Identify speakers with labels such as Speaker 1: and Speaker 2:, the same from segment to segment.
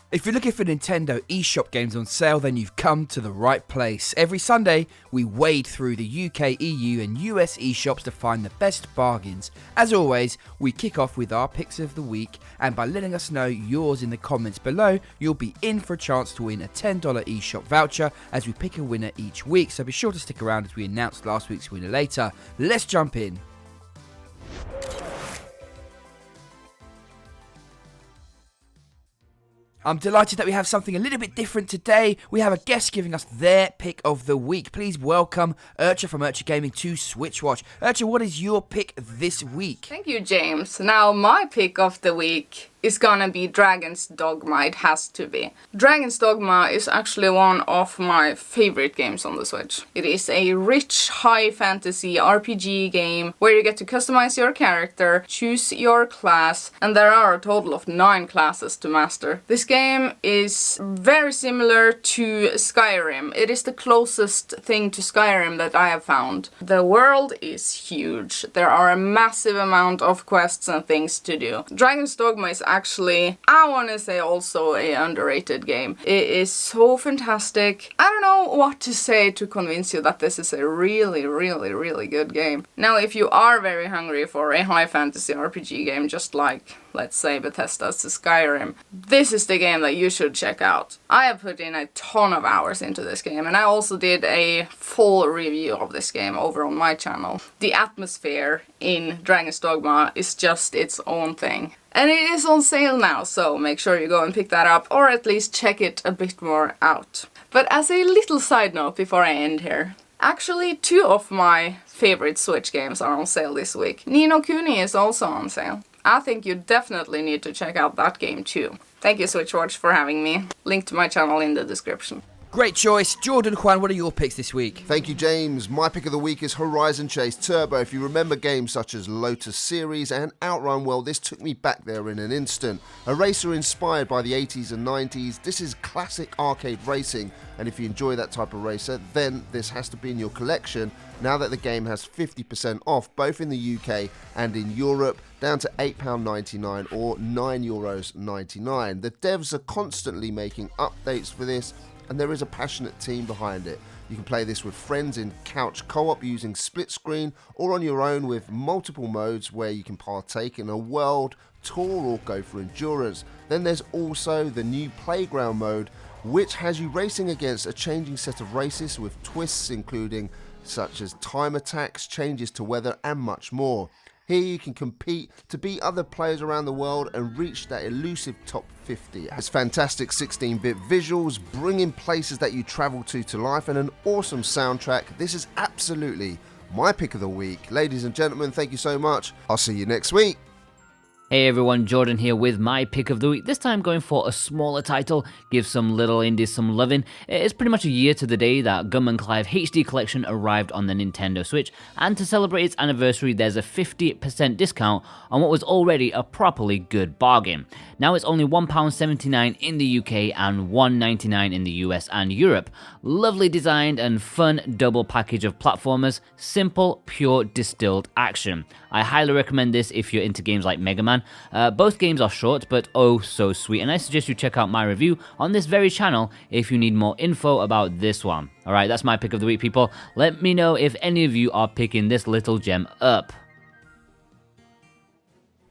Speaker 1: If you're looking for Nintendo eShop games on sale, then you've come to the right place. Every Sunday, we wade through the UK, EU and US eShops to find the best bargains. As always, we kick off with our picks of the week, and by letting us know yours in the comments below, you'll be in for a chance to win a $10 eShop voucher as we pick a winner each week, so be sure to stick around as we announce last week's winner later. Let's jump in. I'm delighted that we have something a little bit different today. We have a guest giving us their pick of the week. Please welcome Urcha from Urcha Gaming to SwitchWatch. Urcha, what is your pick this week?
Speaker 2: Thank you, James. Now, my pick of the week is gonna be Dragon's Dogma. It has to be. Dragon's Dogma is actually one of my favorite games on the Switch. It is a rich, high fantasy RPG game where you get to customize your character, choose your class, and there are a total of 9 classes to master. This game is very similar to Skyrim. It is the closest thing to Skyrim that I have found. The world is huge. There are a massive amount of quests and things to do. Dragon's Dogma is actually, I want to say, also a underrated game. It is so fantastic. I don't know what to say to convince you that this is a really, really, really good game. Now, if you are very hungry for a high fantasy RPG game, just like, let's say, Bethesda's Skyrim, this is the game that you should check out. I have put in a ton of hours into this game, and I also did a full review of this game over on my channel. The atmosphere in Dragon's Dogma is just its own thing. And it is on sale now, so make sure you go and pick that up, or at least check it a bit more out. But as a little side note before I end here, actually 2 of my favorite Switch games are on sale this week. Ni no Kuni is also on sale. I think you definitely need to check out that game too. Thank you, SwitchWatch, for having me. Link to my channel in the description.
Speaker 1: Great choice. Jordan, Juan, what are your picks this week?
Speaker 3: Thank you, James. My pick of the week is Horizon Chase Turbo. If you remember games such as Lotus Series and Outrun, well, this took me back there in an instant. A racer inspired by the 80s and 90s. This is classic arcade racing, and if you enjoy that type of racer, then this has to be in your collection now that the game has 50% off, both in the UK and in Europe, down to £8.99 or €9.99. The devs are constantly making updates for this, and there is a passionate team behind it. You can play this with friends in couch co-op using split screen, or on your own with multiple modes where you can partake in a world tour or go for endurance. Then there's also the new playground mode, which has you racing against a changing set of races with twists including such as time attacks, changes to weather and much more. Here you can compete to beat other players around the world and reach that elusive top 50. It has fantastic 16-bit visuals, bringing places that you travel to life, and an awesome soundtrack. This is absolutely my pick of the week. Ladies and gentlemen, thank you so much. I'll see you next week.
Speaker 4: Hey everyone, Jordan here with my pick of the week. This time going for a smaller title, give some little indies some loving. It's pretty much a year to the day that Gunman Clive HD Collection arrived on the Nintendo Switch, and to celebrate its anniversary there's a 50% discount on what was already a properly good bargain. Now it's only £1.79 in the UK and £1.99 in the US and Europe. Lovely designed and fun double package of platformers, simple, pure distilled action. I highly recommend this if you're into games like Mega Man. Both games are short, but oh so sweet, and I suggest you check out my review on this very channel if you need more info about this one. Alright, that's my pick of the week, people. Let me know if any of you are picking this little gem up.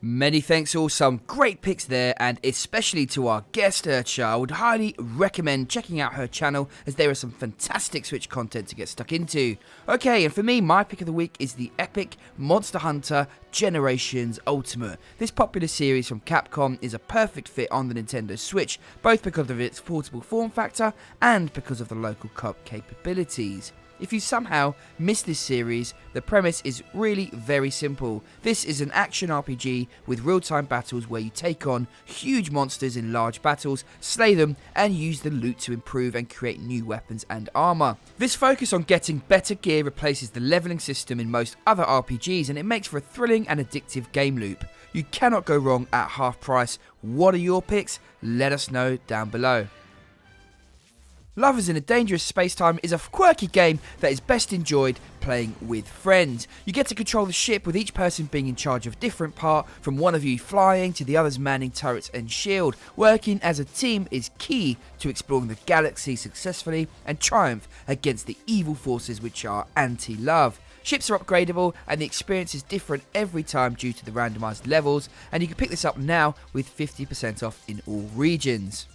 Speaker 1: Many thanks all, some great picks there, and especially to our guest Urcha. I would highly recommend checking out her channel as there is some fantastic Switch content to get stuck into. Okay, and for me, my pick of the week is the epic Monster Hunter Generations Ultimate. This popular series from Capcom is a perfect fit on the Nintendo Switch, both because of its portable form factor and because of the local co-op capabilities. If you somehow missed this series, the premise is really very simple. This is an action RPG with real-time battles where you take on huge monsters in large battles, slay them, and use the loot to improve and create new weapons and armor. This focus on getting better gear replaces the leveling system in most other RPGs, and it makes for a thrilling and addictive game loop. You cannot go wrong at half price. What are your picks? Let us know down below. Lovers in a Dangerous Space-Time is a quirky game that is best enjoyed playing with friends. You get to control the ship with each person being in charge of a different part, from one of you flying to the others manning turrets and shield. Working as a team is key to exploring the galaxy successfully and triumph against the evil forces which are anti-love. Ships are upgradable and the experience is different every time due to the randomised levels, and you can pick this up now with 50% off in all regions.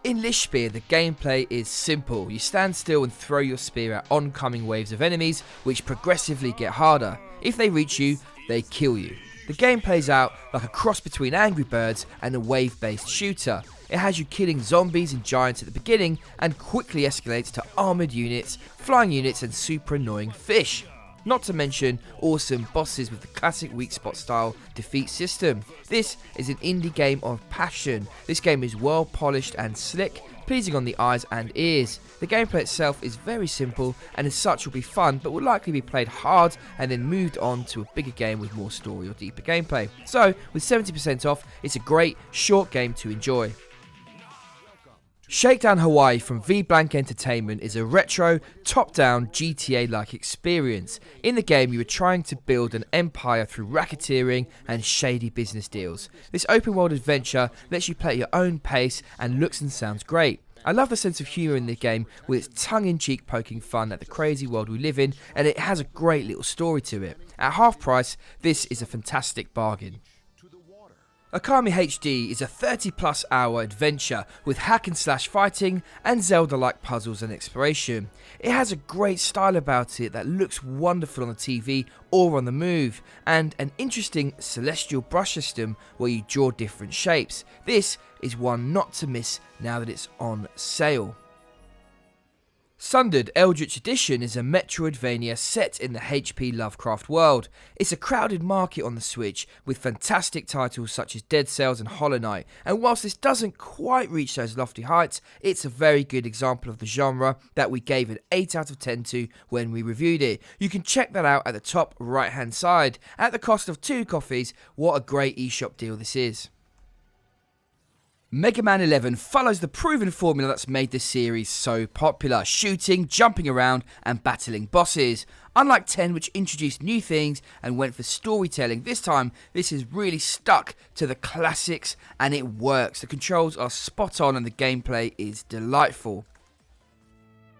Speaker 1: In Lichtspeer, the gameplay is simple. You stand still and throw your spear at oncoming waves of enemies, which progressively get harder. If they reach you, they kill you. The game plays out like a cross between Angry Birds and a wave-based shooter. It has you killing zombies and giants at the beginning and quickly escalates to armoured units, flying units and super annoying fish. Not to mention awesome bosses with the classic weak spot style defeat system. This is an indie game of passion. This game is well polished and slick, pleasing on the eyes and ears. The gameplay itself is very simple and as such will be fun, but will likely be played hard and then moved on to a bigger game with more story or deeper gameplay. So with 70% off, it's a great short game to enjoy. Shakedown Hawaii from V-Blank Entertainment is a retro, top-down, GTA-like experience. In the game, you are trying to build an empire through racketeering and shady business deals. This open-world adventure lets you play at your own pace and looks and sounds great. I love the sense of humour in the game with its tongue-in-cheek poking fun at the crazy world we live in, and it has a great little story to it. At half price, this is a fantastic bargain. Okami HD is a 30+ hour adventure with hack and slash fighting and Zelda-like puzzles and exploration. It has a great style about it that looks wonderful on the TV or on the move, and an interesting celestial brush system where you draw different shapes. This is one not to miss now that it's on sale. Sundered Eldritch Edition is a Metroidvania set in the H.P. Lovecraft world. It's a crowded market on the Switch with fantastic titles such as Dead Cells and Hollow Knight, and whilst this doesn't quite reach those lofty heights, it's a very good example of the genre that we gave an 8 out of 10 to when we reviewed it. You can check that out at the top right hand side. At the cost of 2 coffees, what a great eShop deal this is. Mega Man 11 follows the proven formula that's made this series so popular: shooting, jumping around and battling bosses. Unlike 10, which introduced new things and went for storytelling, this time this is really stuck to the classics and it works. The controls are spot on and the gameplay is delightful.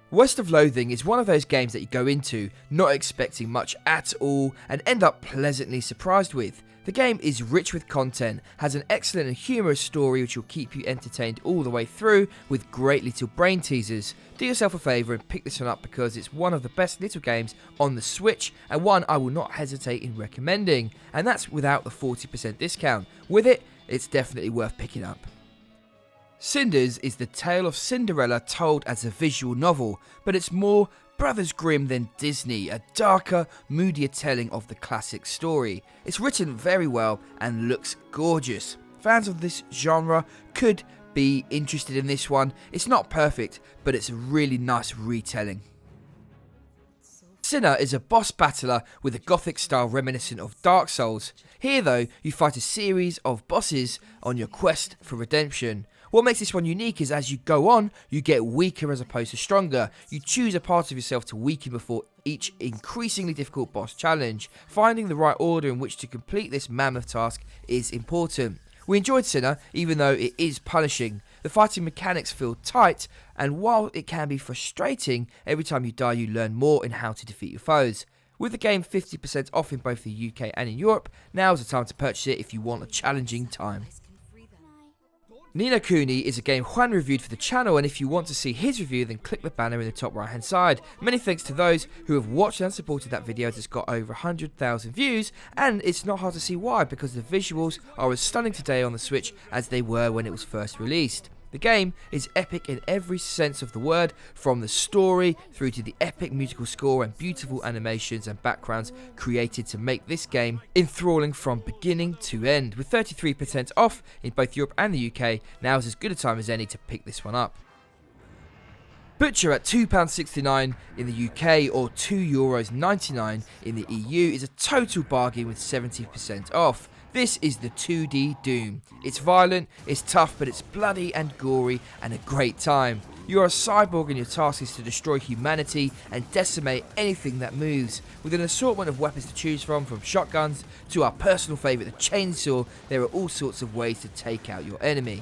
Speaker 1: West of Loathing is one of those games that you go into not expecting much at all and end up pleasantly surprised with. The game is rich with content, has an excellent and humorous story which will keep you entertained all the way through with great little brain teasers. Do yourself a favour and pick this one up because it's one of the best little games on the Switch and one I will not hesitate in recommending, and that's without the 40% discount. With it, it's definitely worth picking up. Cinders is the tale of Cinderella told as a visual novel, but it's more Brothers Grimm than Disney, a darker, moodier telling of the classic story. It's written very well and looks gorgeous. Fans of this genre could be interested in this one. It's not perfect, but it's a really nice retelling. Sinner is a boss battler with a gothic style reminiscent of Dark Souls. Here though, you fight a series of bosses on your quest for redemption. What makes this one unique is as you go on, you get weaker as opposed to stronger. You choose a part of yourself to weaken before each increasingly difficult boss challenge. Finding the right order in which to complete this mammoth task is important. We enjoyed Sinner, even though it is punishing. The fighting mechanics feel tight, and while it can be frustrating, every time you die you learn more in how to defeat your foes. With the game 50% off in both the UK and in Europe, now is the time to purchase it if you want a challenging time. Ni no Kuni is a game Juan reviewed for the channel, and if you want to see his review then click the banner in the top right hand side. Many thanks to those who have watched and supported that video as it's got over 100,000 views, and it's not hard to see why because the visuals are as stunning today on the Switch as they were when it was first released. The game is epic in every sense of the word, from the story through to the epic musical score and beautiful animations and backgrounds created to make this game enthralling from beginning to end. With 33% off in both Europe and the UK, now is as good a time as any to pick this one up. Butcher at £2.69 in the UK or €2.99 in the EU is a total bargain with 70% off. This is the 2D Doom. It's violent, it's tough, but it's bloody and gory and a great time. You're a cyborg and your task is to destroy humanity and decimate anything that moves. With an assortment of weapons to choose from shotguns to our personal favourite, the chainsaw, there are all sorts of ways to take out your enemy.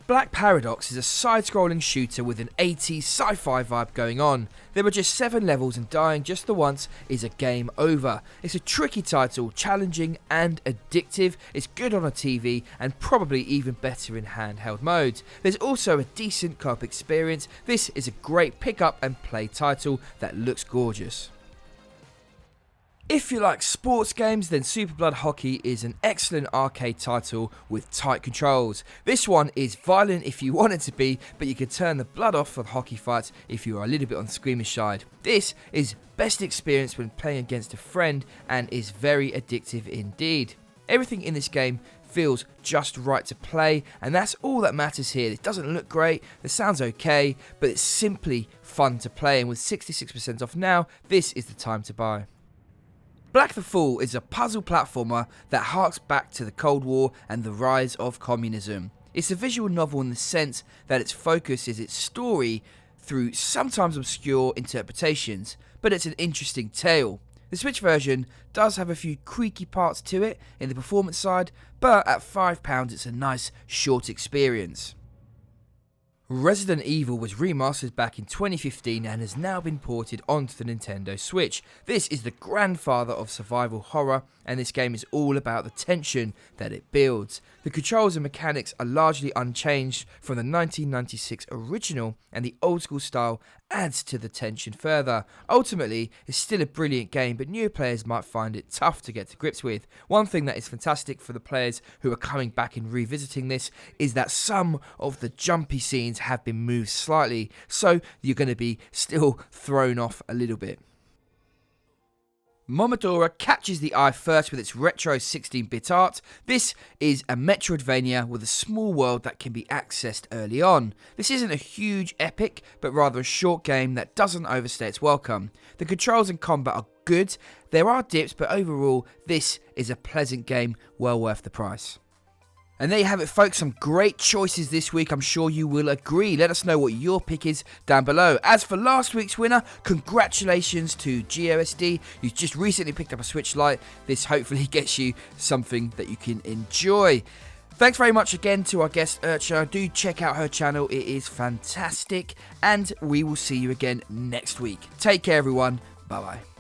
Speaker 1: Black Paradox is a side-scrolling shooter with an 80s sci-fi vibe going on. There are just 7 levels and dying just the once is a game over. It's a tricky title, challenging and addictive. It's good on a TV and probably even better in handheld modes. There's also a decent co-op experience. This is a great pick up and play title that looks gorgeous. If you like sports games, then Super Blood Hockey is an excellent arcade title with tight controls. This one is violent if you want it to be, but you can turn the blood off for hockey fights if you are a little bit on the squeamish side. This is best experience when playing against a friend and is very addictive indeed. Everything in this game feels just right to play, and that's all that matters here. It doesn't look great, it sounds okay, but it's simply fun to play, and with 66% off now, this is the time to buy. Black the Fall is a puzzle platformer that harks back to the Cold War and the rise of communism. It's a visual novel in the sense that its focus is its story through sometimes obscure interpretations, but it's an interesting tale. The Switch version does have a few creaky parts to it in the performance side, but at £5 it's a nice short experience. Resident Evil was remastered back in 2015 and has now been ported onto the Nintendo Switch. This is the grandfather of survival horror, and this game is all about the tension that it builds. The controls and mechanics are largely unchanged from the 1996 original, and the old school style adds to the tension further. Ultimately, it's still a brilliant game, but newer players might find it tough to get to grips with. One thing that is fantastic for the players who are coming back and revisiting this is that some of the jumpy scenes have been moved slightly, so you're going to be still thrown off a little bit. Momodora catches the eye first with its retro 16-bit art. This is a Metroidvania with a small world that can be accessed early on. This isn't a huge epic, but rather a short game that doesn't overstay its welcome. The controls and combat are good, there are dips, but overall this is a pleasant game, well worth the price. And there you have it, folks, some great choices this week. I'm sure you will agree. Let us know what your pick is down below. As for last week's winner, congratulations to GOSD, who's just recently picked up a Switch Lite. This hopefully gets you something that you can enjoy. Thanks very much again to our guest Urcha. Do check out her channel, it is fantastic. And we will see you again next week. Take care, everyone. Bye-bye.